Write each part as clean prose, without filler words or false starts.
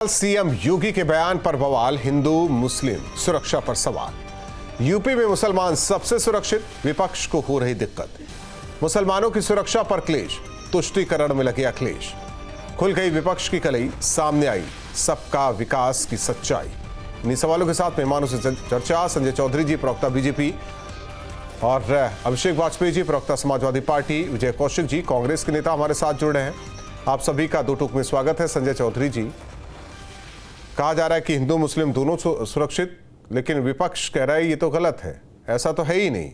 CM योगी के बयान पर बवाल, हिंदू मुस्लिम सुरक्षा पर सवाल। यूपी में मुसलमान सबसे सुरक्षित, विपक्ष को हो रही दिक्कत। मुसलमानों की सुरक्षा पर क्लेश, तुष्टीकरण में लगे अखिलेश। खुल गई विपक्ष की कलई, सामने आई सबका विकास की सच्चाई। इन्हीं सवालों के साथ मेहमानों से चर्चा। संजय चौधरी जी, प्रवक्ता बीजेपी, और अभिषेक वाजपेयी जी, प्रवक्ता समाजवादी पार्टी, विजय कौशिक जी, कांग्रेस के नेता हमारे साथ जुड़ रहे हैं। आप सभी का दो टूक में स्वागत है। संजय चौधरी जी, कहा जा रहा है कि हिंदू मुस्लिम दोनों सुरक्षित, लेकिन विपक्ष कह रहा है ये तो गलत है, ऐसा तो है ही नहीं।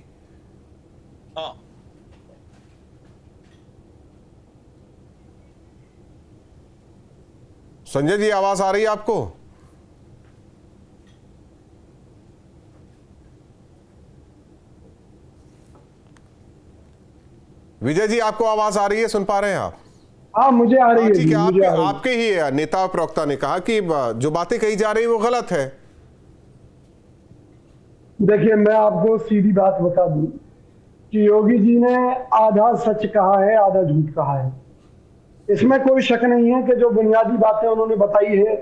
संजय जी, आवाज आ रही है आपको? विजय जी, आपको आवाज आ रही है? सुन पा रहे हैं आप? हाँ, मुझे आ रही है। ठीक है, आपके ही नेता और प्रवक्ता ने कहा कि जो बातें कही जा रही है वो गलत है। देखिए, मैं आपको सीधी बात बता दूं कि योगी जी ने आधा सच कहा है, आधा झूठ कहा है। इसमें कोई शक नहीं है कि जो बुनियादी बातें उन्होंने बताई है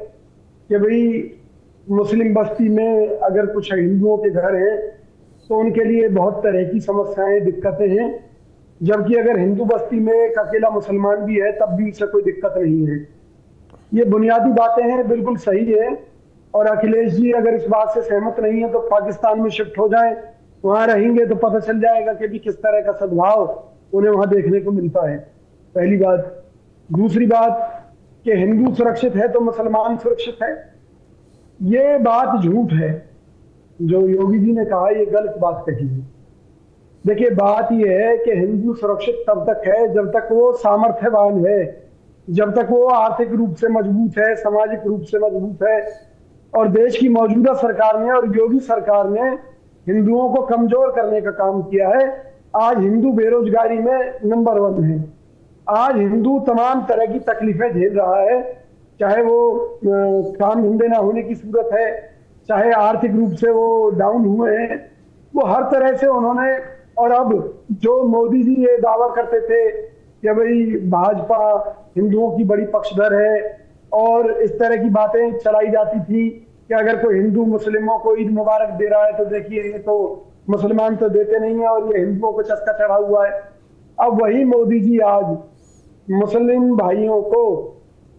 कि भाई मुस्लिम बस्ती में अगर कुछ हिंदुओं के घर हैं तो उनके लिए बहुत तरह की समस्याएं, दिक्कतें हैं, जबकि अगर हिंदू बस्ती में एक अकेला मुसलमान भी है तब भी उससे कोई दिक्कत नहीं है। ये बुनियादी बातें हैं, बिल्कुल सही है। और अखिलेश जी अगर इस बात से सहमत नहीं है तो पाकिस्तान में शिफ्ट हो जाएं, वहां रहेंगे तो पता चल जाएगा कि भी किस तरह का सद्भाव उन्हें वहां देखने को मिलता है। पहली बात। दूसरी बात कि हिंदू सुरक्षित है तो मुसलमान सुरक्षित है, ये बात झूठ है। जो योगी जी ने कहा, ये गलत बात कही है। देखिए, बात यह है कि हिंदू सुरक्षित तब तक है जब तक वो सामर्थ्यवान है, जब तक वो आर्थिक रूप से मजबूत है, सामाजिक रूप से मजबूत है। और देश की मौजूदा सरकार ने और योगी सरकार ने हिंदुओं को कमजोर करने का काम किया है। आज हिंदू बेरोजगारी में नंबर 1 है। आज हिंदू तमाम तरह की तकलीफें झेल रहा है, चाहे वो काम धंधे ना होने की सूरत है, चाहे आर्थिक रूप से वो डाउन हुए हैं, वो हर तरह से उन्होंने। और अब जो मोदी जी ये दावा करते थे कि भाई भाजपा हिंदुओं की बड़ी पक्षधर है और इस तरह की बातें चलाई जाती थी कि अगर कोई हिंदू मुस्लिमों को ईद मुबारक दे रहा है तो देखिए ये तो मुसलमान तो देते नहीं है और ये हिंदुओं को चस्का चढ़ा हुआ है। अब वही मोदी जी आज मुस्लिम भाइयों को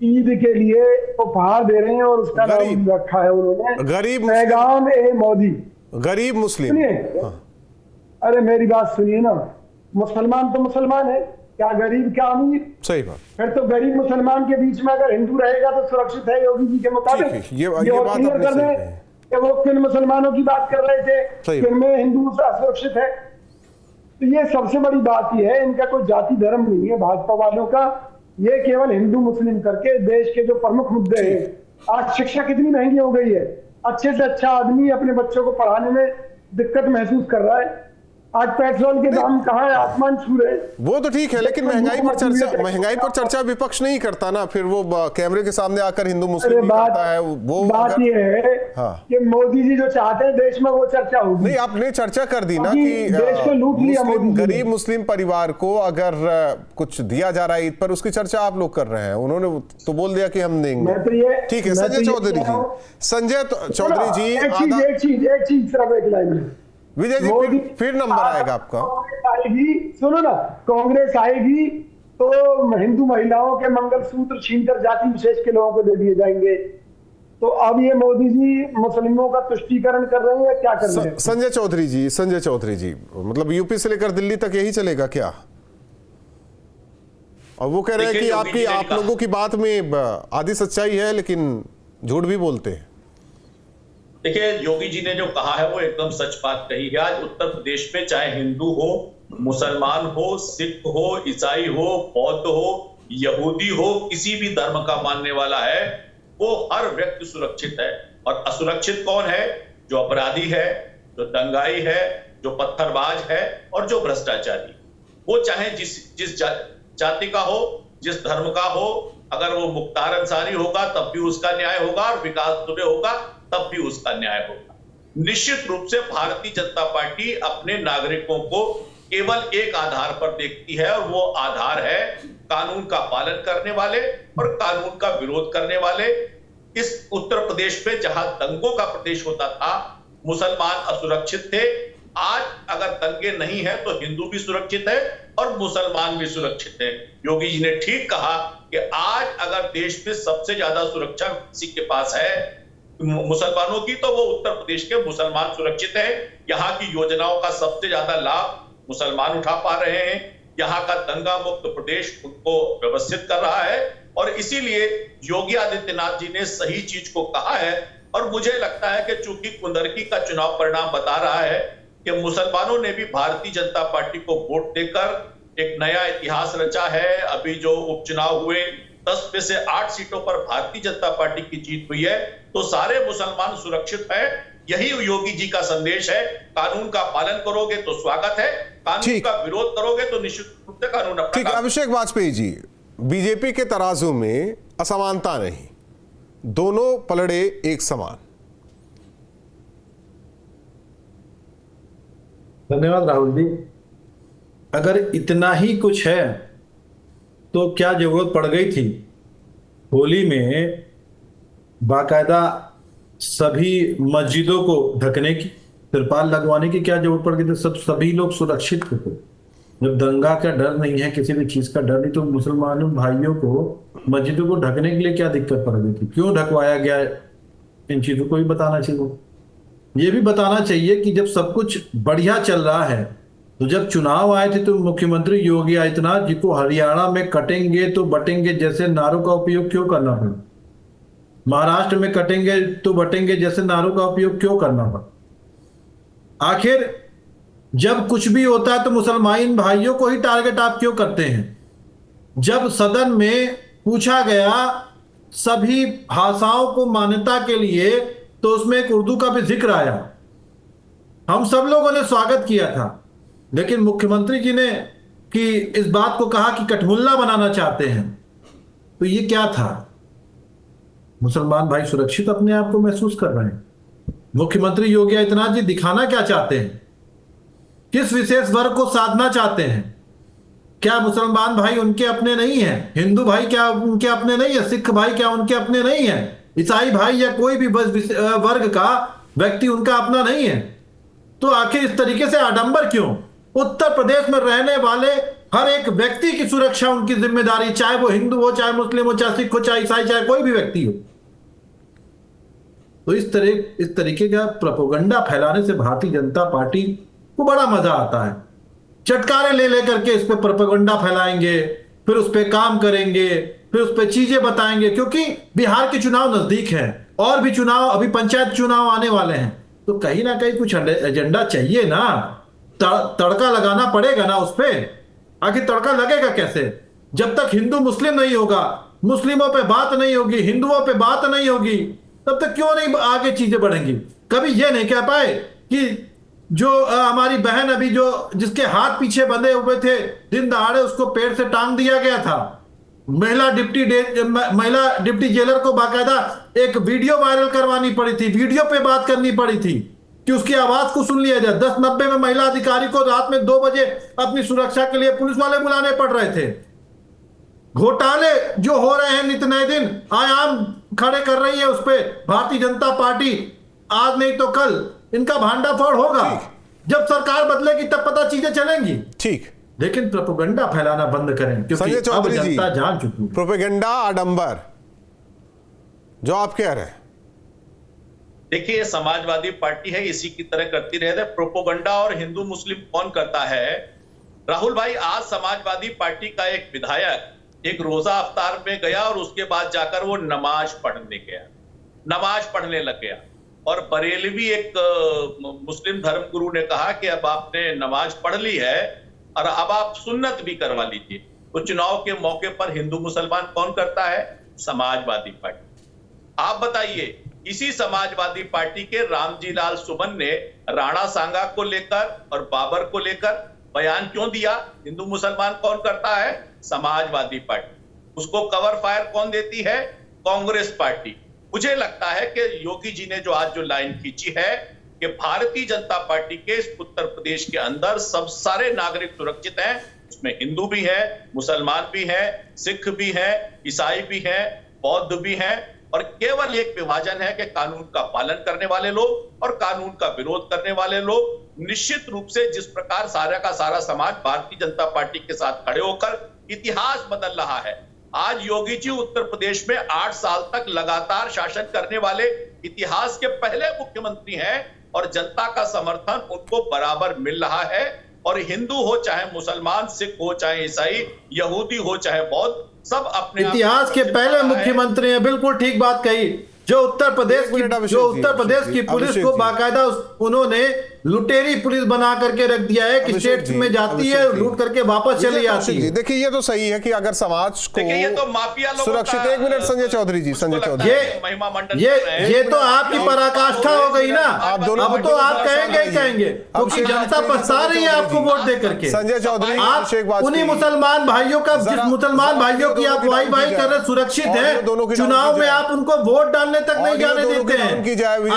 ईद के लिए उपहार दे रहे हैं और उसका नाम रखा है उन्होंने गरीब पैगाम ए मोदी, गरीब मुस्लिम। अरे मेरी बात सुनिए ना, मुसलमान तो मुसलमान है, क्या गरीब क्या अमीर? सही बात। फिर तो गरीब मुसलमान के बीच में अगर हिंदू रहेगा तो सुरक्षित है योगी जी के मुताबिक। ये बात क्लियर कर दें कि वो किन मुसलमानों की बात कर रहे थे, किनमें हिंदू असुरक्षित है। तो ये सबसे बड़ी बात ये है, इनका कोई जाति धर्म नहीं है भाजपा वालों का। ये केवल हिंदू मुस्लिम करके देश के जो प्रमुख मुद्दे हैं। आज शिक्षा कितनी महंगी हो गई है, अच्छे से अच्छा आदमी अपने बच्चों को पढ़ाने में दिक्कत महसूस कर रहा है। आज पेट्रोल के दाम कहाँ है, आसमान छू रहे। वो तो ठीक है, लेकिन महंगाई पर चर्चा विपक्ष नहीं करता ना। फिर वो कैमरे के सामने आकर हिंदू मुस्लिम करता है। वो बात ये है कि मोदी जी जो चाहते हैं देश में वो चर्चा होगी। नहीं, आपने चर्चा कर दी ना कि देश को लूट लिया गरीब मुस्लिम परिवार को अगर कुछ दिया जा रहा है ईद पर, उसकी चर्चा आप लोग कर रहे हैं। उन्होंने तो बोल दिया कि हम देंगे। ठीक है संजय चौधरी जी, एक चीज सिर्फ एक लाइन में विजय जी, फिर नंबर आएगा आपका। आएगी, सुनो ना, कांग्रेस आएगी तो हिंदू महिलाओं के मंगलसूत्र छीनकर जाति विशेष के लोगों को दे दिए जाएंगे। तो अब ये मोदी जी मुस्लिमों का तुष्टीकरण कर रहे हैं या क्या कर रहे हैं? संजय चौधरी जी, मतलब यूपी से लेकर दिल्ली तक यही चलेगा क्या? और वो कह रहे हैं कि आप लोगों की बात में आधी सच्चाई है लेकिन झूठ भी बोलते हैं। देखिए, योगी जी ने जो कहा है वो एकदम सच बात कही है। आज उत्तर प्रदेश में चाहे हिंदू हो, मुसलमान हो, सिख हो, ईसाई हो, बौद्ध हो, यहूदी हो, किसी भी धर्म का मानने वाला है, वो हर व्यक्ति सुरक्षित है। और असुरक्षित कौन है? जो अपराधी है, जो दंगाई है, जो पत्थरबाज है और जो भ्रष्टाचारी। वो चाहे जिस जाति का हो, जिस धर्म का हो, अगर वो मुख्तार अंसारी होगा तब भी उसका न्याय होगा और विकास दुबे होगा तब भी उसका न्याय होगा। निश्चित रूप से भारतीय जनता पार्टी अपने नागरिकों को केवल एक आधार पर देखती है और वो आधार है कानून का पालन करने वाले और कानून का विरोध करने वाले। इस उत्तर प्रदेश में जहां दंगों का प्रदेश होता था, मुसलमान असुरक्षित थे। आज अगर दंगे नहीं है तो हिंदू भी सुरक्षित है और मुसलमान भी सुरक्षित है। योगी जी ने ठीक कहा कि आज अगर देश में सबसे ज्यादा सुरक्षा किसी के पास है मुसलमानों की, तो वो उत्तर प्रदेश के मुसलमान सुरक्षित है। यहाँ की योजनाओं का सबसे ज्यादा लाभ मुसलमान उठा पा रहे हैं। यहाँ का दंगा मुक्त प्रदेश उनको व्यवस्थित कर रहा है और इसीलिए योगी आदित्यनाथ जी ने सही चीज को कहा है। और मुझे लगता है कि चूंकि कुंदरकी का चुनाव परिणाम बता रहा है कि मुसलमानों ने भी भारतीय जनता पार्टी को वोट देकर एक नया इतिहास रचा है। अभी जो उपचुनाव हुए 10 में से 8 सीटों पर भारतीय जनता पार्टी की जीत हुई है, तो सारे मुसलमान सुरक्षित हैं। यही योगी जी का संदेश है। कानून का पालन करोगे तो स्वागत है, कानून का विरोध करोगे तो निश्चित रूप से कानून अपना ठीक। अभिषेक वाजपेयी जी, बीजेपी के तराजू में असमानता नहीं, दोनों पलड़े एक समान। धन्यवाद राहुल जी। अगर इतना ही कुछ है तो क्या जरूरत पड़ गई थी होली में बाकायदा सभी मस्जिदों को ढकने की, तिरपाल लगवाने की क्या जरूरत पड़ गई थी? सभी लोग सुरक्षित थे। जब दंगा का डर नहीं है, किसी भी चीज का डर नहीं, तो मुसलमानों भाइयों को मस्जिदों को ढकने के लिए क्या दिक्कत पड़ गई थी? क्यों ढकवाया गया? इन चीजों को भी बताना चाहिए। ये भी बताना चाहिए कि जब सब कुछ बढ़िया चल रहा है, तो जब चुनाव आए थे तो मुख्यमंत्री योगी आदित्यनाथ जी को हरियाणा में कटेंगे तो बटेंगे जैसे नारों का उपयोग क्यों करना पड़ा? महाराष्ट्र में कटेंगे तो बटेंगे जैसे नारों का उपयोग क्यों करना पड़ा? आखिर जब कुछ भी होता है तो मुसलमान भाइयों को ही टारगेट आप क्यों करते हैं? जब सदन में पूछा गया सभी भाषाओं को मान्यता के लिए, तो उसमें एक उर्दू का भी जिक्र आया। हम सब लोगों ने स्वागत किया था, लेकिन मुख्यमंत्री जी ने कि इस बात को कहा कि कठमुल्ला बनाना चाहते हैं। तो ये क्या था? मुसलमान भाई सुरक्षित अपने आप को महसूस कर रहे हैं। मुख्यमंत्री योगी आदित्यनाथ जी दिखाना क्या चाहते हैं? किस विशेष वर्ग को साधना चाहते हैं? क्या मुसलमान भाई उनके अपने नहीं हैं? हिंदू भाई क्या उनके अपने नहीं है? सिख भाई क्या उनके अपने नहीं है? ईसाई भाई या कोई भी वर्ग का व्यक्ति उनका अपना नहीं है? तो आखिर इस तरीके से आडंबर क्यों? उत्तर प्रदेश में रहने वाले हर एक व्यक्ति की सुरक्षा उनकी जिम्मेदारी, चाहे वो हिंदू हो, चाहे मुस्लिम हो, चाहे सिख हो, चाहे ईसाई, चाहे कोई भी व्यक्ति हो। तो इस तरीके का प्रोपेगेंडा फैलाने से भारतीय जनता पार्टी को बड़ा मजा आता है। चटकारे ले लेकर के इस पे प्रोपेगेंडा फैलाएंगे, फिर उस पे काम करेंगे, फिर उस पे चीजें बताएंगे। क्योंकि बिहार के चुनाव नजदीक है और भी चुनाव, अभी पंचायत चुनाव आने वाले हैं, तो कहीं ना कहीं कुछ एजेंडा चाहिए ना, तड़का लगाना पड़ेगा ना उस पे। आखिर तड़का लगेगा कैसे? जब तक हिंदू मुस्लिम नहीं होगा, मुस्लिमों पे बात नहीं होगी, हिंदुओं पे बात नहीं होगी, तब तक क्यों नहीं आगे चीजें बढ़ेंगी? कभी ये नहीं कह पाए कि जो हमारी बहन अभी जो जिसके हाथ पीछे बंधे हुए थे, दिन दहाड़े उसको पेड़ से टांग दिया गया था। महिला डिप्टी जेलर को बाकायदा एक वीडियो वायरल करवानी पड़ी थी, वीडियो पे बात करनी पड़ी थी कि उसकी आवाज को सुन लिया जाए। 10:90 में महिला अधिकारी को रात में 2 बजे अपनी सुरक्षा के लिए पुलिस वाले बुलाने पड़ रहे थे। घोटाले जो हो रहे हैं नित नए दिन आयाम खड़े कर रही है उस पे भारतीय जनता पार्टी। आज नहीं तो कल इनका भांडाफोड़ होगा। जब सरकार बदलेगी तब पता चीजें चलेंगी। ठीक, लेकिन प्रोपेगेंडा फैलाना बंद करें, क्योंकि अब जनता जान चुकी है। प्रोपेगेंडा, आडंबर, जो आप कह रहे हैं, देखिए समाजवादी पार्टी है, इसी की तरह करती रहे। प्रोपेगेंडा और हिंदू मुस्लिम कौन करता है? राहुल भाई, आज समाजवादी पार्टी का एक विधायक एक रोजा अफ्तार में गया और उसके बाद जाकर वो नमाज पढ़ने लग गया। और बरेलवी एक मुस्लिम धर्मगुरु ने कहा कि अब आपने नमाज पढ़ ली है और अब आप सुन्नत भी करवा लीजिए। तो चुनाव के मौके पर हिंदू मुसलमान कौन करता है? समाजवादी पार्टी। आप बताइए, इसी समाजवादी पार्टी के रामजी लाल सुमन ने राणा सांगा को लेकर और बाबर को लेकर बयान क्यों दिया? हिंदू मुसलमान कौन करता है? समाजवादी पार्टी। उसको कवर फायर कौन देती है? कांग्रेस पार्टी। मुझे लगता है कि योगी जी ने जो आज जो लाइन खींची है कि भारतीय जनता पार्टी के उत्तर प्रदेश के अंदर सब सारे नागरिक सुरक्षित हैं, उसमें हिंदू भी है, मुसलमान भी है, सिख भी है, ईसाई भी है, बौद्ध भी है, और केवल एक विभाजन है कि कानून का पालन करने वाले लोग और कानून का विरोध करने वाले लोग। निश्चित रूप से जिस प्रकार सारा का सारा समाज भारतीय जनता पार्टी के साथ खड़े होकर इतिहास बदल रहा है। आज योगी जी उत्तर प्रदेश में 8 साल तक लगातार शासन करने वाले इतिहास के पहले मुख्यमंत्री हैं और जनता का समर्थन उनको बराबर मिल रहा है। और हिंदू हो चाहे मुसलमान, सिख हो चाहे ईसाई, यहूदी हो चाहे बौद्ध, सब अपने इतिहास के पहले मुख्यमंत्री हैं। बिल्कुल ठीक बात कही। जो उत्तर प्रदेश की पुलिस को बाकायदा उन्होंने लुटेरी पुलिस बना करके रख दिया है कि स्टेट में जाती है, लूट करके वापस चली आती है। देखिए ये तो सही है कि अगर समाज को ये तो माफिया सुरक्षित, एक मिनट संजय चौधरी जी, संजय चौधरी, महिमा मंडल, ये तो आपकी पराकाष्ठा हो गई ना। अब तो आप कहेंगे ही कहेंगे क्योंकि जनता पछता रही है आपको वोट दे करके। संजय चौधरी, आप उन्हीं मुसलमान भाइयों का, जिस मुसलमान भाइयों की आप वाई कर रहे सुरक्षित है, चुनाव में आप उनको वोट डालने तक नहीं जाने देते हैं।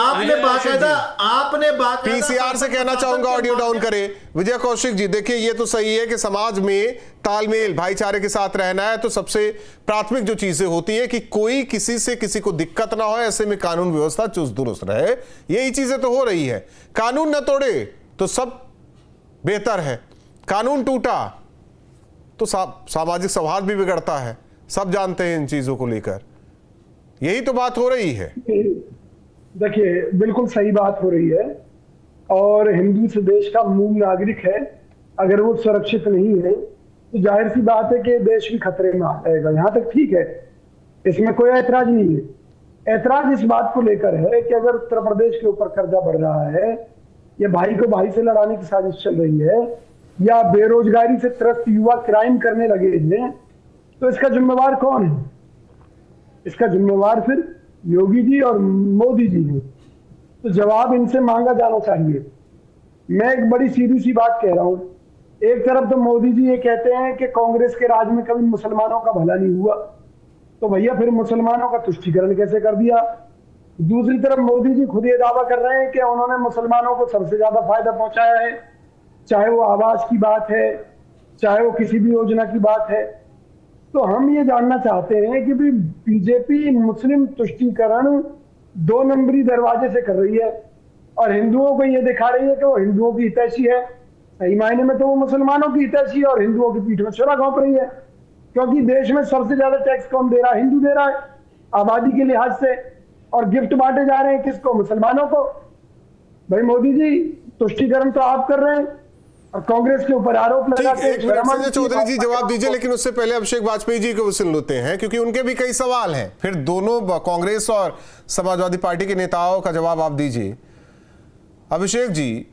आपने पीसीआर से कहना चाहूंगा ऑडियो डाउन करें। विजय कौशिक जी, देखिए ये तो सही है कि समाज में तालमेल, भाईचारे के साथ रहना है तो सबसे प्राथमिक जो चीजें होती है कि कोई किसी से किसी को दिक्कत ना हो, ऐसे में कानून व्यवस्था चुस्त दुरुस्त रहे। यही चीजें तो हो रही है। कानून न तोड़े तो सब बेहतर है, कानून टूटा तो सामाजिक सौहार्द भी बिगड़ता है। सब जानते हैं इन चीजों को लेकर, यही तो बात हो रही है। देखिए बिल्कुल सही बात हो रही है और हिंदू इस देश का मूल नागरिक है। अगर वो सुरक्षित नहीं है तो जाहिर सी बात है कि देश भी खतरे में आ जाएगा। यहाँ तक ठीक है, इसमें कोई ऐतराज नहीं है। ऐतराज इस बात को लेकर है कि अगर उत्तर प्रदेश के ऊपर कर्जा बढ़ रहा है या भाई को भाई से लड़ाने की साजिश चल रही है या बेरोजगारी से त्रस्त युवा क्राइम करने लगे हैं, तो इसका जिम्मेवार कौन है? इसका जिम्मेवार फिर योगी जी और मोदी जी हैं। तो जवाब इनसे मांगा जाना चाहिए। मैं एक बड़ी सीधी सी बात कह रहा हूं। एक तरफ तो मोदी जी ये कहते हैं कि कांग्रेस के राज में कभी मुसलमानों का भला नहीं हुआ, तो भैया फिर मुसलमानों का तुष्टीकरण कैसे कर दिया? दूसरी तरफ मोदी जी खुद ये दावा कर रहे हैं कि उन्होंने मुसलमानों को सबसे ज्यादा फायदा पहुंचाया है, चाहे वो आवास की बात है, चाहे वो किसी भी योजना की बात है। तो हम ये जानना चाहते हैं कि भी बीजेपी मुस्लिम तुष्टीकरण 2 नंबरी दरवाजे से कर रही है और हिंदुओं को ये दिखा रही है कि वो हिंदुओं की हितैषी है। सही मायने में तो वो मुसलमानों की हितैषी है और हिंदुओं की पीठ में छुरा घोंप रही है, क्योंकि देश में सबसे ज्यादा टैक्स कौन दे रहा है? हिंदू दे रहा है आबादी के लिहाज से, और गिफ्ट बांटे जा रहे हैं किसको? मुसलमानों को। भाई मोदी जी, तुष्टीकरण तो आप कर रहे हैं और कांग्रेस के ऊपर आरोप लगाते हैं। संजय चौधरी जी जवाब दीजिए, लेकिन उससे पहले अभिषेक वाजपेयी जी को भी सुन लेते हैं क्योंकि उनके भी कई सवाल हैं। फिर दोनों कांग्रेस और समाजवादी पार्टी के नेताओं का जवाब आप दीजिए। अभिषेक जी,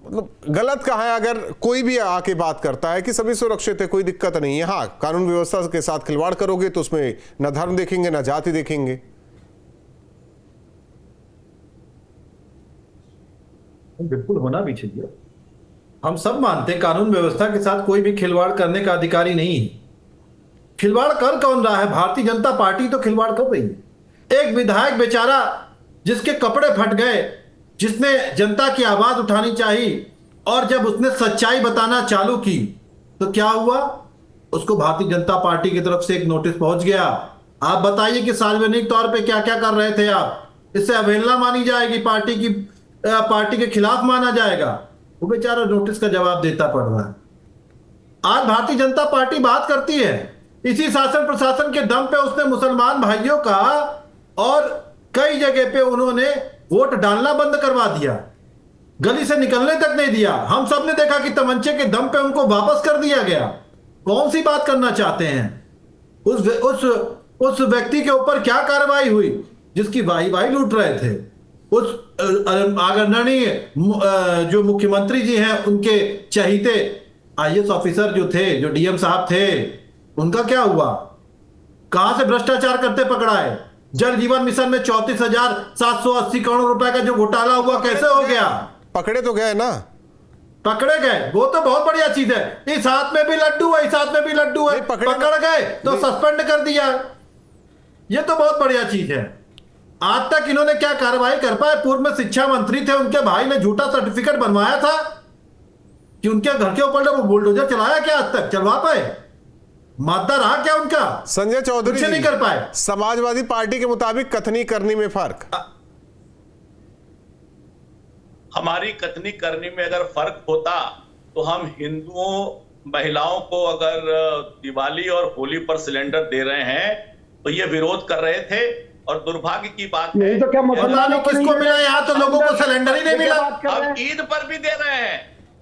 मतलब गलत कहाँ है अगर कोई भी आके बात करता है कि सभी सुरक्षित है, कोई दिक्कत नहीं है? हाँ, कानून व्यवस्था के साथ खिलवाड़ करोगे तो उसमें न धर्म देखेंगे न जाति देखेंगे। बिल्कुल होना भी चाहिए। हम सब मानते हैं कानून व्यवस्था के साथ कोई भी खिलवाड़ करने का अधिकारी नहीं है। खिलवाड़ कर कौन रहा है? भारतीय जनता पार्टी तो खिलवाड़ कर रही है। एक विधायक बेचारा जिसके कपड़े फट गए, जिसने जनता की आवाज उठानी चाहिए और जब उसने सच्चाई बताना चालू की तो क्या हुआ? उसको भारतीय जनता पार्टी की तरफ से एक नोटिस पहुंच गया। आप बताइए कि सार्वजनिक तौर पे क्या क्या कर रहे थे आप? इससे अवहेलना मानी जाएगी, पार्टी के खिलाफ माना जाएगा। वो बेचारा नोटिस का जवाब देता पड़ रहा है। आज भारतीय जनता पार्टी बात करती है, इसी शासन प्रशासन के दम पे उसने मुसलमान भाइयों का और कई जगह पे उन्होंने वोट डालना बंद करवा दिया, गली से निकलने तक नहीं दिया। हम सब ने देखा कि तमंचे के दम पे उनको वापस कर दिया गया। कौन सी बात करना चाहते हैं? उस व्यक्ति के ऊपर क्या कार्रवाई हुई जिसकी वाही लूट रहे थे? उस आदरणीय जो मुख्यमंत्री जी हैं उनके चहीते आईएएस ऑफिसर जो थे, जो डीएम साहब थे, उनका क्या हुआ? कहां से भ्रष्टाचार करते पकड़ाए? जल जीवन मिशन में 34,780 करोड़ रुपए का जो घोटाला हुआ कैसे हो गया? पकड़े तो गए ना? पकड़े गए, वो तो बहुत बढ़िया चीज है। इस हाथ में भी लड्डू है, इस हाथ में भी लड्डू है। पकड़ गए तो सस्पेंड कर दिया, ये तो बहुत बढ़िया चीज है। आज तक इन्होंने क्या कार्रवाई कर पाए? पूर्व में शिक्षा मंत्री थे, उनके भाई ने झूठा सर्टिफिकेट बनवाया था कि उनके घर के ऊपर वो बुलडोजर चलाया, क्या आज तक चलवा पाए? मादा रहा क्या उनका? संजय चौधरी कुछ नहीं कर पाए। समाजवादी पार्टी के मुताबिक कथनी करनी में फर्क, हमारी कथनी करनी में अगर फर्क होता तो हम हिंदुओं महिलाओं को अगर दिवाली और होली पर सिलेंडर दे रहे हैं तो ये विरोध कर रहे थे। और दुर्भाग्य की बात है, नहीं तो क्या मुसलमानों को किसको मिला? यहाँ तो लोगों को सिलेंडर ही नहीं मिला। हम ईद पर भी दे रहे हैं,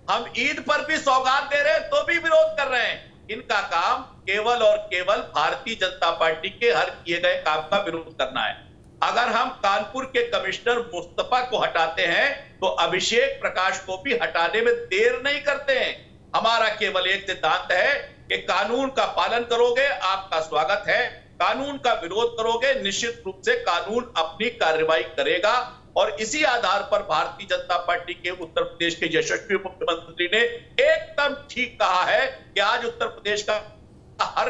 हम ईद पर भी सौगात दे रहे हैं तो भी विरोध कर रहे हैं। इनका काम केवल और केवल भारतीय जनता पार्टी के हर किए गए काम का विरोध करना है। अगर हम कानपुर के कमिश्नर मुस्तफा को हटाते हैं तो अभिषेक प्रकाश को भी हटाने में देर नहीं करते हैं। हमारा केवल एक सिद्धांत है कि कानून का पालन करोगे आपका स्वागत है, कानून का विरोध करोगे निश्चित रूप से कानून अपनी कार्रवाई करेगा। और इसी आधार पर भारतीय जनता पार्टी के उत्तर प्रदेश के यशस्वी मुख्यमंत्री ने एकदम ठीक कहा है कि आज उत्तर प्रदेश का हर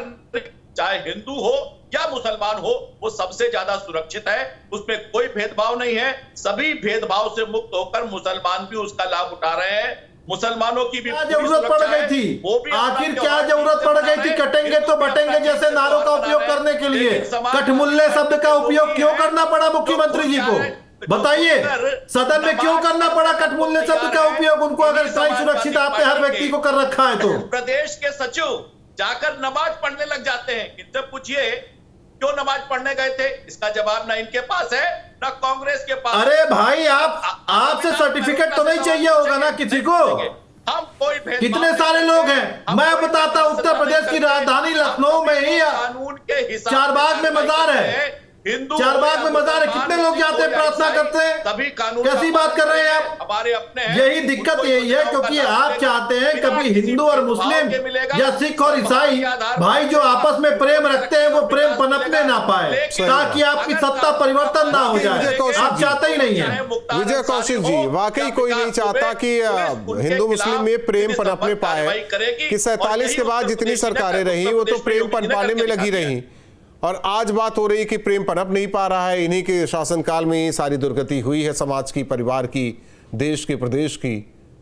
चाहे हिंदू हो या मुसलमान हो वो सबसे ज्यादा सुरक्षित है, उसमें कोई भेदभाव नहीं है। सभी भेदभाव से मुक्त होकर मुसलमान भी उसका लाभ उठा रहे हैं। मुसलमानों की भी जरूरत पड़ गई थी, आखिर क्या जरूरत पड़ गई थी कटेंगे तो बटेंगे जैसे नारों का उपयोग करने के लिए कठमुल्ले शब्द का उपयोग क्यों करना पड़ा मुख्यमंत्री जी को? बताइए, सदन में क्यों करना पड़ा कठमुल्ले शब्द का उपयोग उनको, अगर इतना सुरक्षित आपने हर व्यक्ति को कर रखा है तो? प्रदेश के सचिव जाकर नमाज पढ़ने लग जाते हैं, इनसे पूछिए क्यों नमाज पढ़ने गए थे, इसका जवाब ना इनके पास है ना कांग्रेस के पास। अरे भाई आपसे सर्टिफिकेट तो नहीं चाहिए होगा ना किसी को? हम कोई कितने सारे लोग हैं, मैं बताता हूं उत्तर प्रदेश की राजधानी लखनऊ में ही कानून के हिसाब चारबाग में मजार है, हिंदू चारबाग में मजार है, कितने लोग जाते हैं प्रार्थना करते हैं? तभी कानून कैसी बात कर रहे हैं आप? हमारे अपने यही दिक्कत यही है क्योंकि आप चाहते हैं कभी हिंदू और मुस्लिम या सिख और ईसाई भाई जो आपस में प्रेम रखते हैं वो प्रेम पनपने ना पाए ताकि आपकी सत्ता परिवर्तन ना हो जाए। आप चाहते ही नहीं है। विजय कौशिक जी, वाकई कोई नहीं चाहता कि हिंदू मुस्लिम में प्रेम पनपने पाए कि 47 के बाद जितनी सरकारें रही वो तो प्रेम पनपाने में लगी रही, और आज बात हो रही है कि प्रेम पनप नहीं पा रहा है। इन्हीं के शासनकाल में ही सारी दुर्गति हुई है समाज की, परिवार की, देश की, प्रदेश की।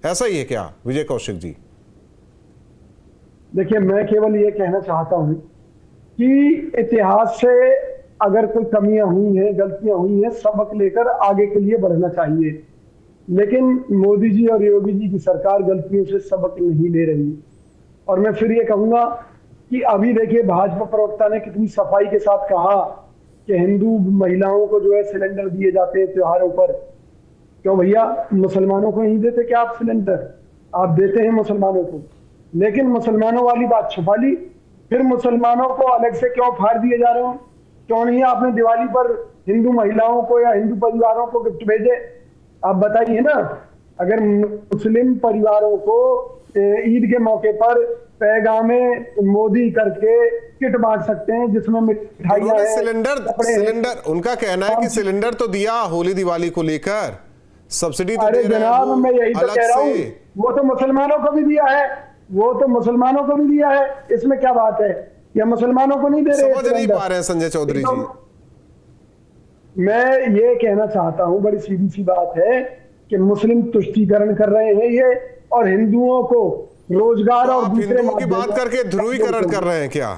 ऐसा ही है क्या विजय कौशिक जी? देखिए, मैं केवल ये कहना चाहता हूं कि इतिहास से अगर कोई कमियां हुई हैं, गलतियां हुई हैं, सबक लेकर आगे के लिए बढ़ना चाहिए। लेकिन मोदी जी और योगी जी की सरकार गलतियों से सबक नहीं ले रही। और मैं फिर ये कहूंगा कि अभी देखिए भाजपा प्रवक्ता ने कितनी सफाई के साथ कहा कि हिंदू महिलाओं को जो है सिलेंडर दिए जाते हैं त्योहारों पर। क्यों भैया, मुसलमानों को नहीं देते क्या आप सिलेंडर? आप देते हैं मुसलमानों को, लेकिन मुसलमानों वाली बात छुपा ली। फिर मुसलमानों को अलग से क्यों फाड़ दिए जा रहे हैं? क्यों नहीं आपने दिवाली पर हिंदू महिलाओं को या हिंदू परिवारों को गिफ्ट भेजे? आप बताइए ना। अगर मुस्लिम परिवारों को ईद के मौके पर पैगामे मोदी करके किट बांट सकते हैं जिसमें मिठाइयां हैं, सिलेंडर उनका कहना है कि सिलेंडर तो दिया होली दिवाली को लेकर, सब्सिडी तो अरे जनाब, मैं यही तो कह रहा हूँ, वो तो मुसलमानों को भी दिया है, वो तो मुसलमानों को भी दिया है। इसमें क्या बात है? या मुसलमानों को नहीं दे रहे? समझ नहीं पा रहे हैं संजय चौधरी जी। मैं ये कहना चाहता हूँ, बड़ी सीधी सी बात है कि मुस्लिम तुष्टीकरण कर रहे हैं ये, और हिंदुओं को रोजगार और दूसरे की बात करके ध्रुवीकरण कर रहे हैं क्या?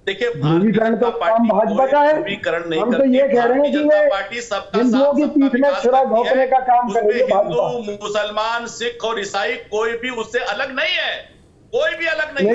देखिए, ध्रुवीकरण तो काम भाजपा का है। हम तो ये कह रहे हैं कि ये हिंदुओं की पीठ में छुरा घोंपने का काम कर रही है भाजपा। हिंदू, मुसलमान, सिख और ईसाई कोई भी उससे अलग नहीं है, कोई भी अलग नहीं है।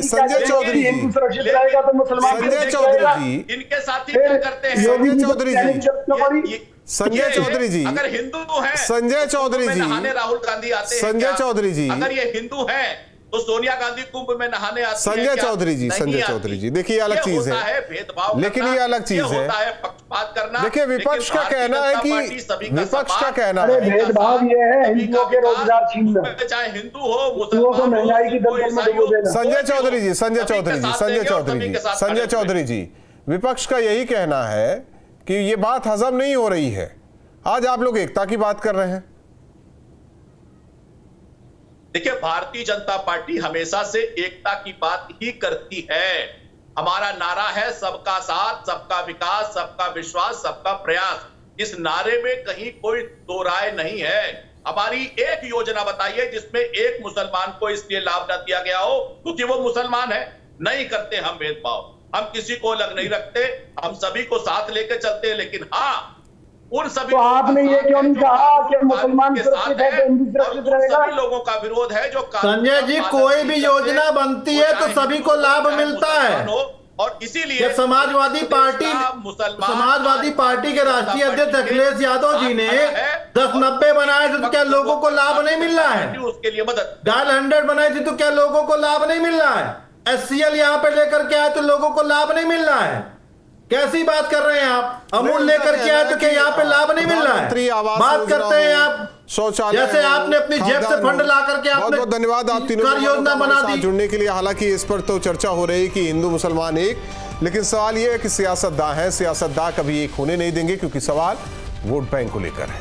संजय चौधरी जी, हिंदू सुरक्षित रहेगा तो मुसलमान संजय चौधरी जी, इनके साथी क्या करते हैं? संजय चौधरी जी, संजय चौधरी जी, अगर हिंदू है संजय चौधरी जी, राहुल गांधी आते हैं, संजय चौधरी जी, अगर ये हिंदू है तो सोनिया गांधी कुंभ में नहाने आती है। संजय चौधरी जी, संजय चौधरी जी, देखिए ये अलग चीज है, लेकिन ये अलग चीज है। पक्षपात करना। देखिए विपक्ष का कहना है कि विपक्ष का कहना है भेदभाव ये है हिंदुओं के रोजगार छीनना, चाहे हिंदू हो, हिंदुओं को महंगाई की दलदल में डुबो देना। संजय चौधरी जी, संजय चौधरी जी, संजय चौधरी जी, संजय चौधरी जी, विपक्ष का यही कहना है कि ये बात हजम नहीं हो रही है। आज आप लोग एकता की बात कर रहे हैं। देखिए, भारतीय जनता पार्टी हमेशा से एकता की बात ही करती है। हमारा नारा है सबका साथ, सबका विकास, सबका विश्वास, सबका प्रयास। इस नारे में कहीं कोई दो राय नहीं है। हमारी एक योजना बताइए जिसमें एक मुसलमान को इसलिए लाभ न दिया गया हो क्योंकि वो मुसलमान है। नहीं करते हम भेदभाव, हम किसी को अलग नहीं रखते, हम सभी को साथ लेकर चलते हैं। लेकिन हाँ, उन सभी तो आपने ये क्यों नहीं कहा कि मुसलमान सुरक्षित है तो हिंदू सुरक्षित रहेगा? सभी लोगों का विरोध है जो संजय जी, कोई भी योजना बनती है तो सभी को लाभ मिलता है। और इसीलिए समाजवादी पार्टी के राष्ट्रीय अध्यक्ष अखिलेश यादव जी ने 1090 बनाए थे तो क्या लोगों को लाभ नहीं मिल रहा है? उसके लिए मदद डायल 100 बनाई थी तो क्या लोगों को लाभ नहीं मिल रहा है? SCL यहाँ पे लेकर के आए तो लोगों को लाभ नहीं मिल रहा है? कैसी बात कर रहे हैं आप? अमूल लेकर के आए तो क्या यहाँ पे लाभ नहीं मिल रहा है? बात करते हैं आप शौचालय, जैसे आपने अपनी जेब से फंड ला करके बहुत बहुत धन्यवाद आप तीनों योजना बना दी जुड़ने के लिए। हालांकि इस पर तो चर्चा हो रही कि हिंदू मुसलमान एक, लेकिन सवाल यह है कि सियासतदान है, सियासतदान कभी एक होने नहीं देंगे क्योंकि सवाल वोट बैंक को लेकर है।